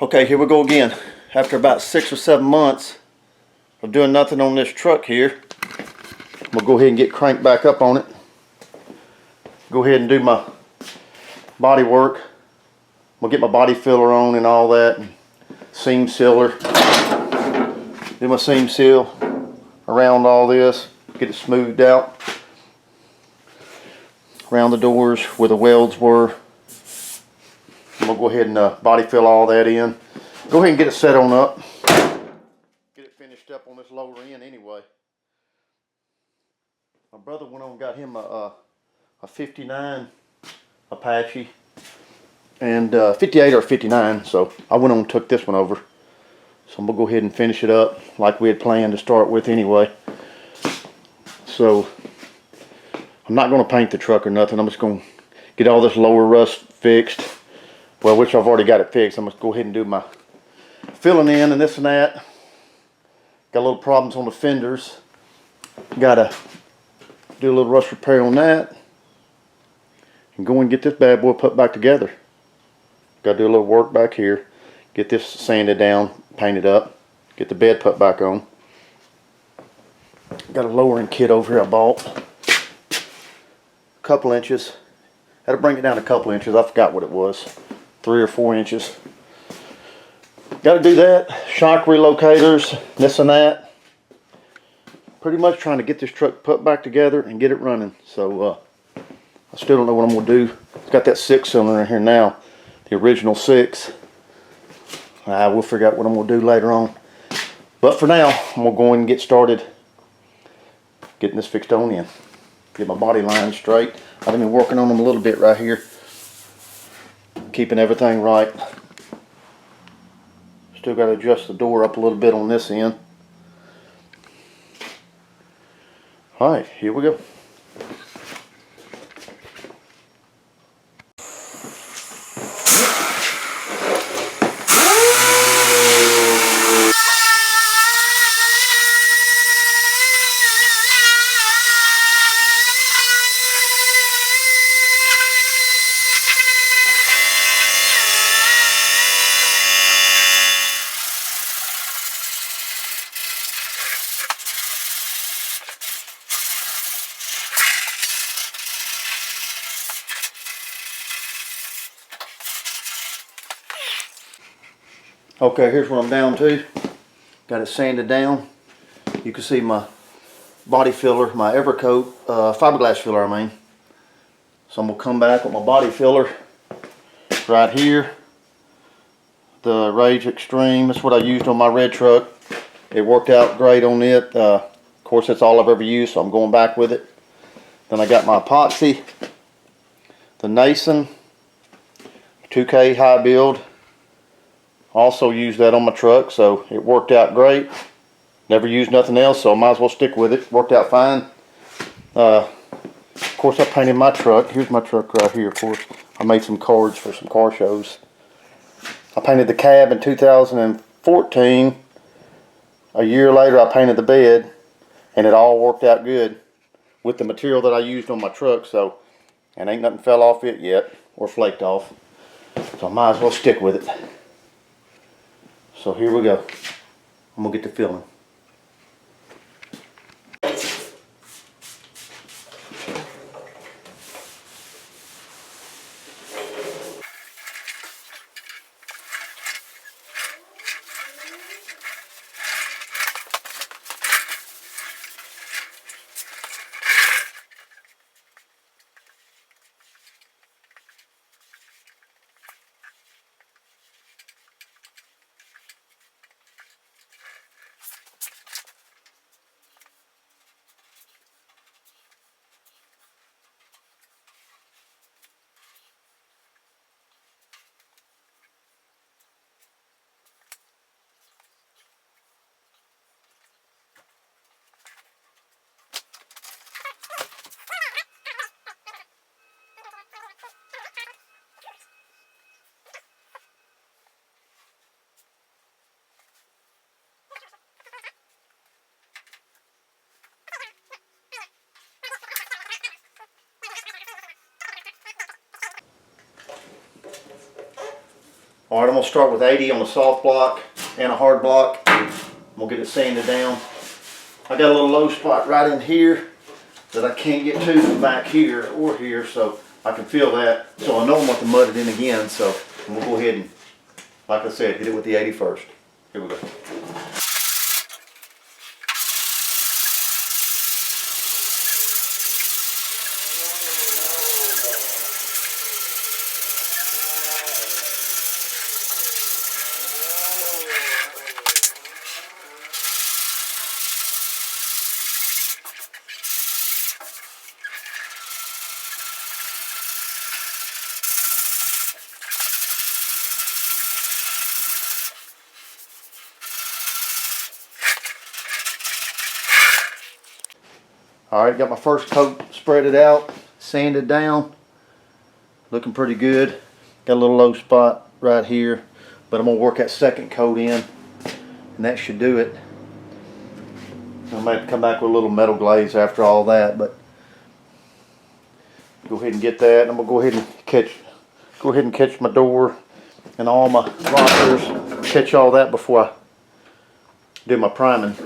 Okay, here we go again. After about 6 or 7 months of doing nothing on this truck here, I'm gonna go ahead and get cranked back up on it. Go ahead and do my body work. I'm gonna get my body filler on and all that, and seam sealer. Do my seam seal around all this, get it smoothed out around the doors where the welds were. I'm gonna go ahead and body fill all that in. Go ahead and get it set on up. Get it finished up on this lower end anyway. My brother went on and got him a 59 Apache and 58 or 59, so I went on and took this one over. So I'm gonna go ahead and finish it up like we had planned to start with anyway. So I'm not gonna paint the truck or nothing. I'm just gonna get all this lower rust fixed. Well, which I've already got it fixed. I'm gonna go ahead and do my filling in and this and that. Got a little problems on the fenders. Gotta do a little rust repair on that. And go and get this bad boy put back together. Gotta do a little work back here. Get this sanded down, painted up. Get the bed put back on. Got a lowering kit over here I bought. A couple inches. Had to bring it down a couple inches. I forgot what it was. 3 or 4 inches. Got to do that. Shock relocators, this and that. Pretty much trying to get this truck put back together and get it running. So I still don't know what I'm going to do. It's got that 6-cylinder in here now. The original 6. We'll figure out what I'm going to do later on. But for now, I'm going to go in and get started getting this fixed on in. Get my body lines straight. I've been working on them a little bit right here. Keeping everything right. Still got to adjust the door up a little bit on this end. Alright, here we go. Okay, here's what I'm down to. Got it sanded down. You can see my body filler, my Evercoat fiberglass filler, I mean. So I'm gonna come back with my body filler right here. The Rage Extreme. That's what I used on my red truck. It worked out great on it. Of course, that's all I've ever used, so I'm going back with it. Then I got my epoxy, the Nason 2K high build. Also used that on my truck, so it worked out great. Never used nothing else, so I might as well stick with it. Worked out fine. Of course, I painted my truck. Here's my truck right here, of course. I made some cards for some car shows. I painted the cab in 2014. A year later, I painted the bed, and it all worked out good with the material that I used on my truck, so, and ain't nothing fell off it yet, or flaked off. So I might as well stick with it. So here we go. I'm gonna get to filling. Alright, I'm going to start with 80 on the soft block and a hard block. I'm going to get it sanded down. I got a little low spot right in here that I can't get to from back here or here, so I can feel that. So I know I'm going to mud it in again, so I'm going to go ahead and, like I said, hit it with the 80 first. Here we go. Alright, got my first coat spreaded out, sanded down, looking pretty good. Got a little low spot right here, but I'm going to work that second coat in, and that should do it. I might come back with a little metal glaze after all that, but go ahead and get that. I'm going to go ahead and catch my door and all my rockers, catch all that before I do my priming.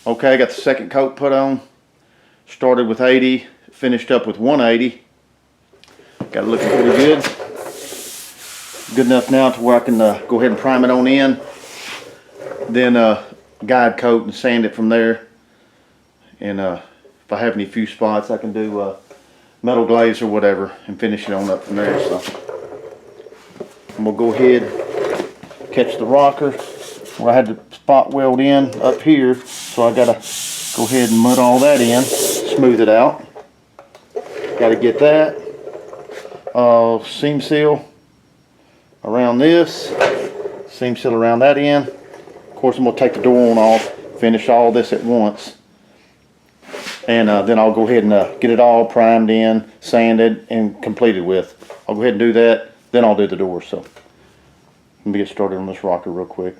Okay, I got the second coat put on. Started with 80, finished up with 180. Got it looking pretty good. Good enough now to where I can go ahead and prime it on in. Then guide coat and sand it from there. And if I have any few spots, I can do metal glaze or whatever and finish it on up from there. So I'm gonna go ahead, catch the rocker where I had the spot weld in up here. So I gotta go ahead and mud all that in, smooth it out. Gotta get that seam seal around this, seam seal around that end. Of course, I'm gonna take the door on off, finish all this at once, and then I'll go ahead and get it all primed in, sanded, and completed with. I'll go ahead and do that, then I'll do the door. So let me get started on this rocker real quick.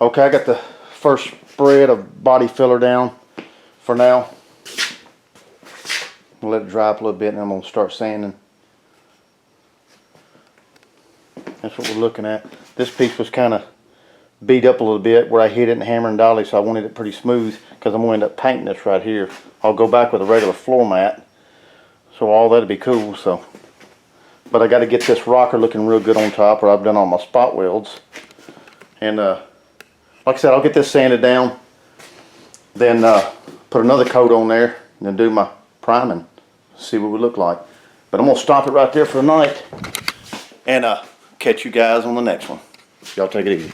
Okay, I got the first spread of body filler down for now. I'll let it dry up a little bit and I'm going to start sanding. That's what we're looking at. This piece was kind of beat up a little bit where I hit it in hammer and dolly, so I wanted it pretty smooth because I'm going to end up painting this right here. I'll go back with a regular floor mat, so all that'd be cool. So, but I got to get this rocker looking real good on top, where I've done all my spot welds. And like I said, I'll get this sanded down, then put another coat on there, and then do my priming, see what we look like. But I'm gonna stop it right there for the night, and catch you guys on the next one. Y'all take it easy.